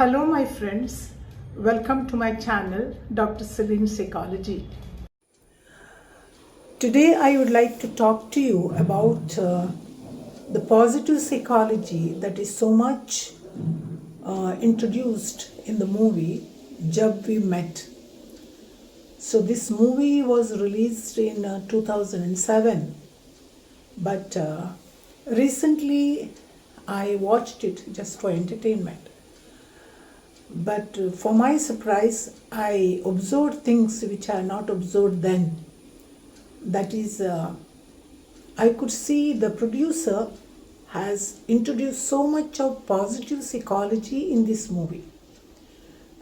Hello my friends, welcome to my channel Dr. Celine Psychology. Today I would like to talk to you about the positive psychology that is so much introduced in the movie Jab We Met. So this movie was released in 2007, but recently I watched it just for entertainment. But for my surprise, I observed things which I had not observed then. That is, I could see the producer has introduced so much of positive psychology in this movie.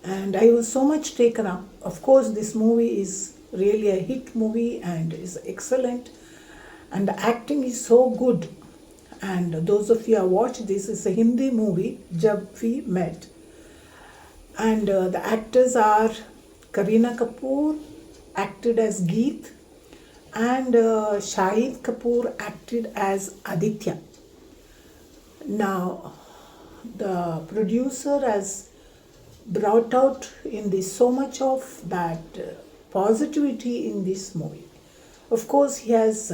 And I was so much taken up. Of course, this movie is really a hit movie and is excellent. And the acting is so good. And those of you who have watched this, is a Hindi movie, Jab We Met. And the actors are Kareena Kapoor acted as Geet and Shahid Kapoor acted as Aditya. Now the producer has brought out in this so much of that positivity in this movie. Of course, he has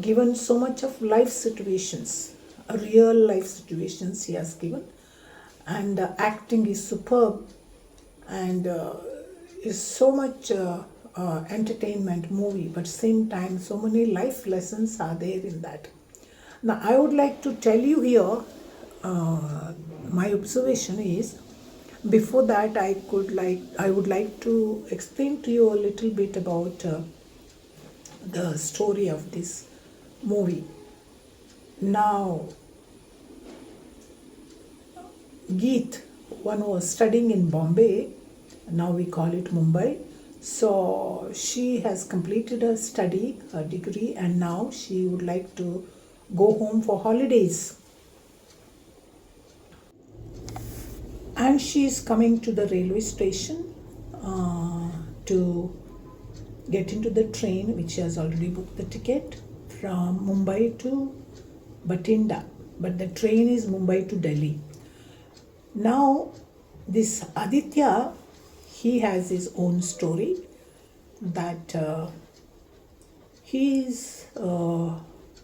given so much of life situations, real life situations he has given. And the acting is superb and is so much entertainment movie, but same time so many life lessons are there in that. Now I would like to tell you here, my observation is, before that I would like to explain to you a little bit about the story of this movie. Now Geet, one was studying in Bombay, now we call it Mumbai. So she has completed her study, her degree, and now she would like to go home for holidays. And she is coming to the railway station to get into the train, which she has already booked the ticket from Mumbai to Bathinda. But the train is Mumbai to Delhi. Now, this Aditya, he has his own story that he is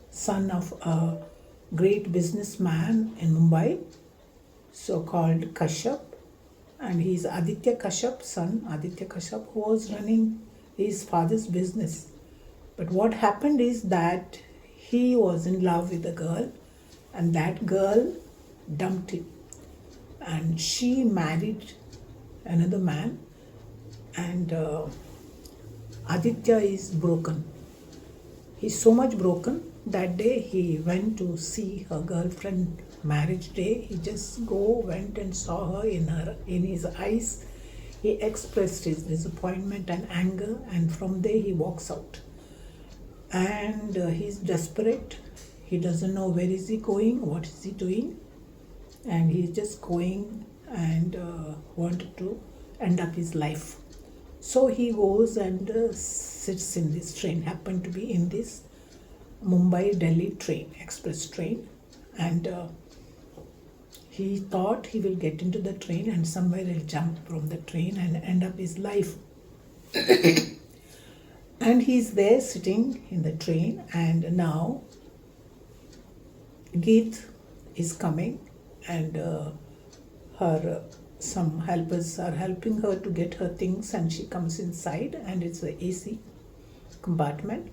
son of a great businessman in Mumbai, so called Kashyap, and he is Aditya Kashyap's son, Aditya Kashyap, who was running his father's business. But what happened is that he was in love with a girl, and that girl dumped him. And she married another man, and Aditya is broken. He's so much broken. That day he went to see her girlfriend marriage day. He just went and saw her in his eyes. He expressed his disappointment and anger, and from there he walks out. And he's desperate. He doesn't know where is he going, what is he doing. And he's just going and wanted to end up his life. So he goes and sits in this train, happened to be in this Mumbai-Delhi train, express train. And he thought he will get into the train and somewhere he'll jump from the train and end up his life. And he's there sitting in the train, and now Geet is coming, and some helpers are helping her to get her things, and she comes inside, and it's an AC compartment,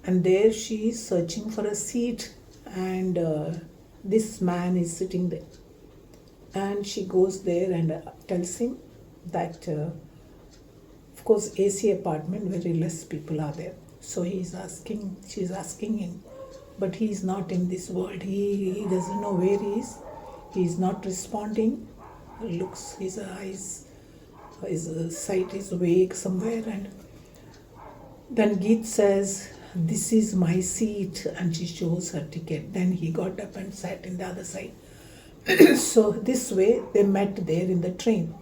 and there she is searching for a seat, and this man is sitting there, and she goes there and tells him that of course AC apartment, very less people are there, so she's asking him, but he is not in this world, he doesn't know where he is. He is not responding. Looks, his eyes, his sight is vague somewhere. And then Geet says, "This is my seat," and she shows her ticket. Then he got up and sat in the other side. So this way they met there in the train.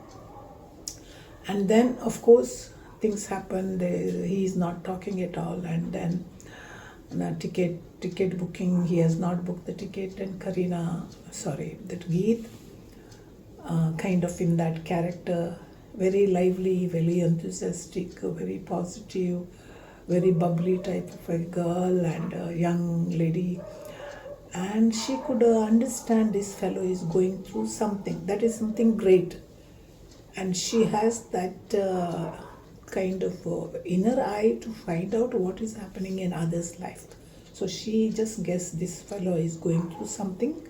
And then, of course, things happen. He is not talking at all. And then ticket booking, he has not booked the ticket, and that Geet kind of in that character, very lively, very enthusiastic, very positive, very bubbly type of a girl and a young lady. And she could understand this fellow is going through something, that is something great. And she has that kind of inner eye to find out what is happening in others' life. So she just guessed this fellow is going through something,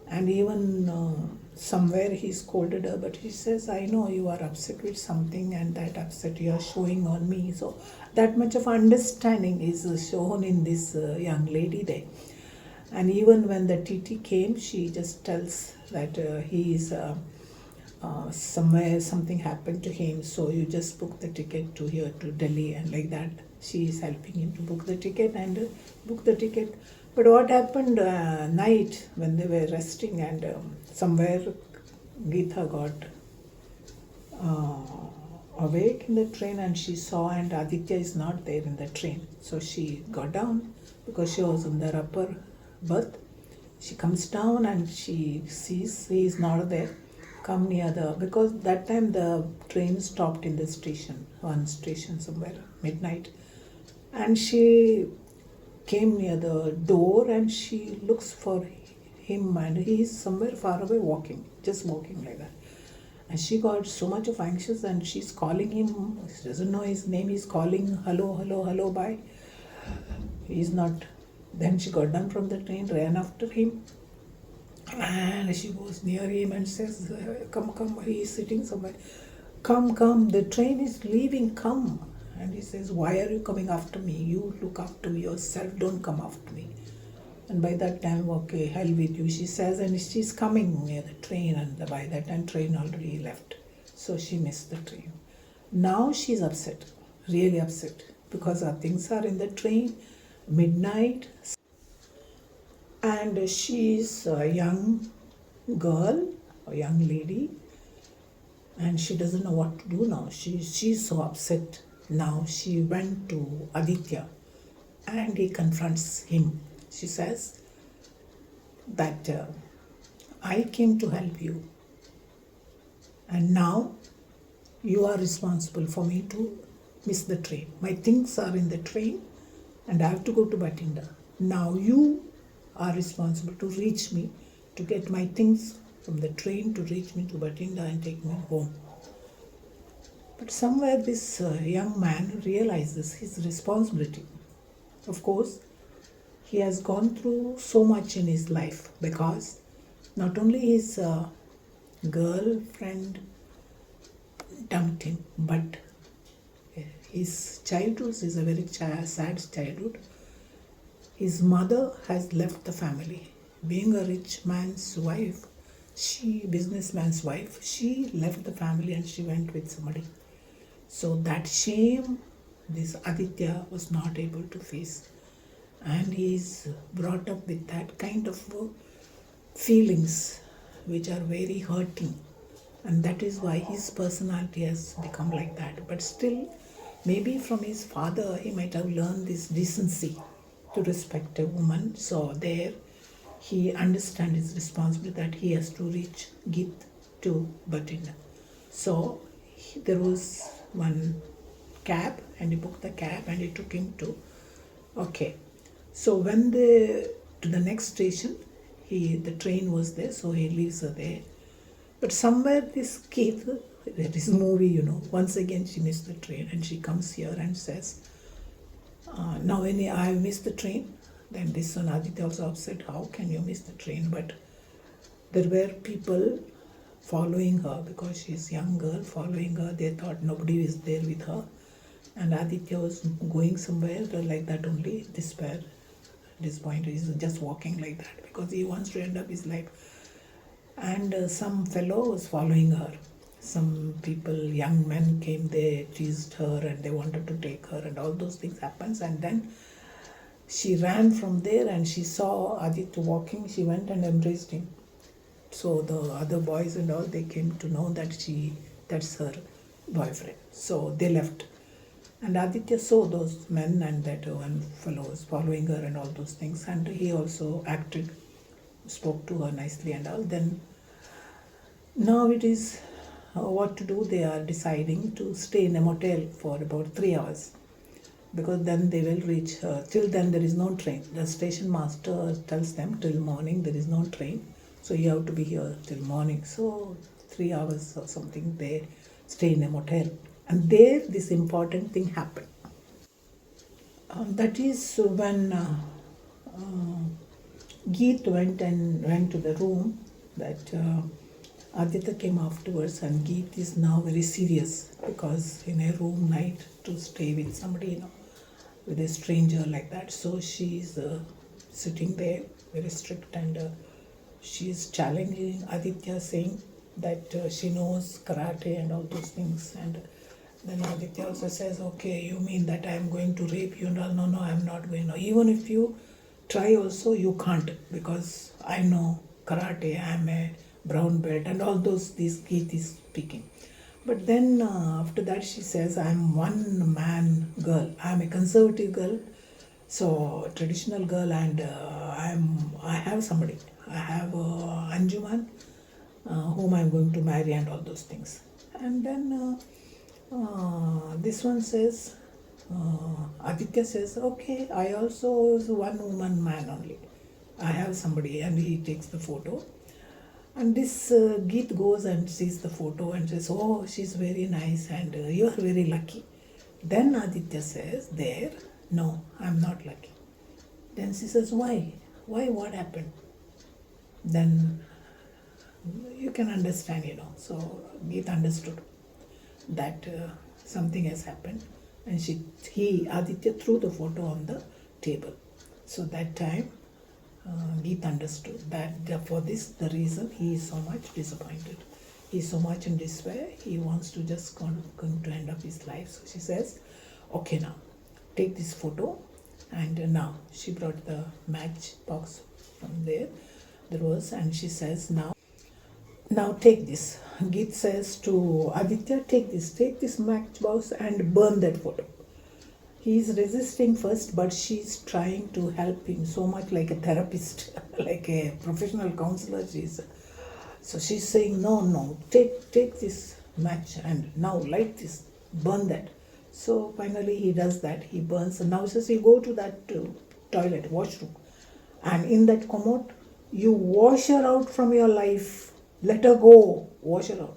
and even somewhere he scolded her, but he says, I know you are upset with something, and that upset you are showing on me. So that much of understanding is shown in this young lady there. And even when the TT came, she just tells that he is somewhere something happened to him, so you just book the ticket to here to Delhi, and like that she is helping him to book the ticket and book the ticket. But what happened night when they were resting, and somewhere Geetha got awake in the train, and she saw, and Aditya is not there in the train. So she got down because she was in the upper berth. She comes down and she sees he is not there. Come near because that time the train stopped in the station, one station somewhere, midnight. And she came near the door and she looks for him, and he is somewhere far away walking, just walking like that. And she got so much of anxious, and she's calling him. She doesn't know his name. He's calling, hello, hello, hello, bye. He's not. Then she got down from the train, ran after him, and she goes near him and says, come, come. He is sitting somewhere. Come, come. The train is leaving. Come. And he says, why are you coming after me? You look after yourself. Don't come after me. And by that time, okay, hell with you, she says, and she's coming near the train, and by that time train already left. So she missed the train. Now she's upset, really upset, because her things are in the train, midnight, and she's a young girl, a young lady, and she doesn't know what to do now. She's so upset. Now she went to Aditya and he confronts him. She says that I came to help you, and now you are responsible for me to miss the train. My things are in the train and I have to go to Batinda. Now you are responsible to reach me, to get my things from the train, to reach me to Batinda and take me home. But somewhere this young man realizes his responsibility. Of course, he has gone through so much in his life, because not only his girlfriend dumped him, but his childhood is a very sad childhood. His mother has left the family. Being a rich man's wife, businessman's wife, she left the family and she went with somebody. So that shame, this Aditya was not able to face. And he is brought up with that kind of feelings which are very hurting. And that is why his personality has become like that. But still, maybe from his father, he might have learned this decency to respect a woman. So there, he understands his responsibility that he has to reach Git to Batinda. So there was one cab, and he booked the cab and he took him to, okay. So when to the next station, the train was there, so he leaves her there. But somewhere this Keith, that is movie, once again she missed the train, and she comes here and says, now when I missed the train, then this son Aditya also upset, how can you miss the train? But there were people following her, because she's a young girl, following her. They thought nobody is there with her. And Aditya was going somewhere like that only, despair. At this point, he's just walking like that because he wants to end up his life. And some fellow was following her. Some people, young men came, they teased her and they wanted to take her, and all those things happens. And then she ran from there and she saw Aditya walking. She went and embraced him. So the other boys and all, they came to know that that's her boyfriend. So they left. And Aditya saw those men and that one fellow was following her and all those things. And he also acted, spoke to her nicely and all. Then Now it is what to do. They are deciding to stay in a motel for about 3 hours, because then they will reach. Till then there is no train. The station master tells them till morning there is no train, so you have to be here till morning. So 3 hours or something they stay in a motel, and there this important thing happened. That is when Geet went to the room that Aditya came afterwards, and Geet is now very serious because in a room night to stay with somebody, with a stranger like that. So she's sitting there very strict, and she's challenging Aditya, saying that she knows karate and all those things. And then Aditya also says, okay, you mean that I'm going to rape you? No, no, no, I'm not going to. Even if you try also, you can't, because I know karate, I'm a brown belt, and all those, these Geet is speaking. But then after that she says, I'm one man girl, I'm a conservative girl, so traditional girl, and I have somebody, I have Anjuman, whom I'm going to marry, and all those things. And then this one says, Aditya says, okay, I also is one woman man only, I have somebody, and he takes the photo. And this Geet goes and sees the photo and says, oh, she's very nice, and you're very lucky. Then Aditya says, there, no, I'm not lucky. Then she says, why? Why? What happened? Then you can understand, So Geet understood that something has happened, and Aditya threw the photo on the table. So that time Geet understood that for the reason he is so much disappointed. He is so much in despair. He wants to just going to end up his life. So she says, okay, now take this photo. And now she brought the match box from there was, and she says, now take this. Geet says to Aditya, take this matchbox and burn that photo. He is resisting first, but she's trying to help him so much, like a therapist, like a professional counselor. So she's saying, no, take this match and now light this, burn that. So finally he does that. He burns, and now says, you go to that toilet, washroom, and in that commode, you wash her out from your life. Let her go, wash her out.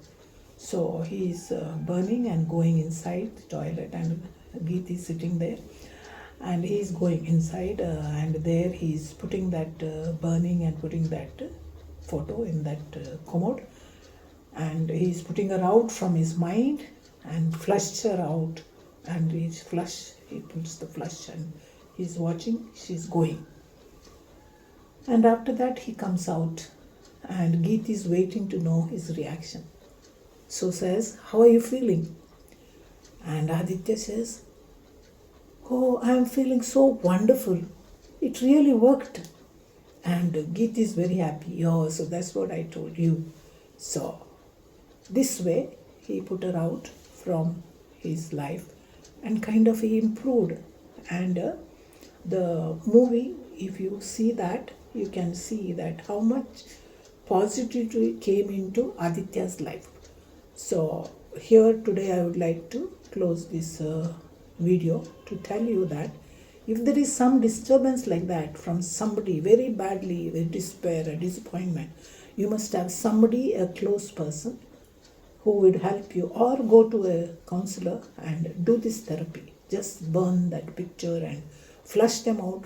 So he is burning and going inside the toilet, and Geet is sitting there, and he is going inside, and there he is putting that burning and putting that photo in that commode, and he is putting her out from his mind and flushed her out, and he puts the flush, and he's watching, she's going. And after that he comes out, and Geet is waiting to know his reaction. So says, how are you feeling? And Aditya says, oh, I am feeling so wonderful. It really worked. And Geet is very happy. Oh, so that's what I told you. So this way he put her out from his life, and kind of he improved. And the movie, if you see that, you can see that how much positivity came into Aditya's life. So here today I would like to close this video to tell you that if there is some disturbance like that from somebody very badly, with despair, a disappointment, you must have somebody, a close person, who would help you, or go to a counselor and do this therapy. Just burn that picture and flush them out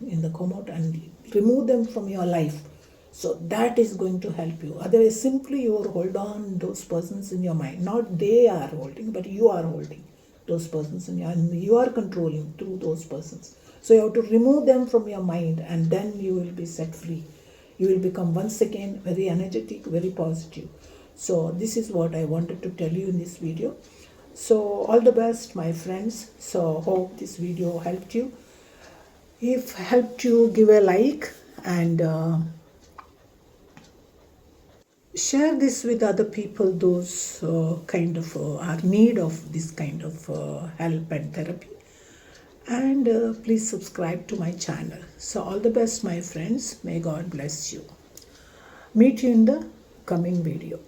in the commode and remove them from your life. So that is going to help you. Otherwise, simply you hold on those persons in your mind. Not they are holding, but you are holding those persons in your, and you are controlling through those persons. So you have to remove them from your mind, and then you will be set free. You will become once again very energetic, very positive. So this is what I wanted to tell you in this video. So all the best, my friends. So hope this video helped you. If helped you, give a like, and share this with other people, those kind of are in need of this kind of help and therapy. And please subscribe to my channel. So all the best, my friends. May God bless you. Meet you in the coming video.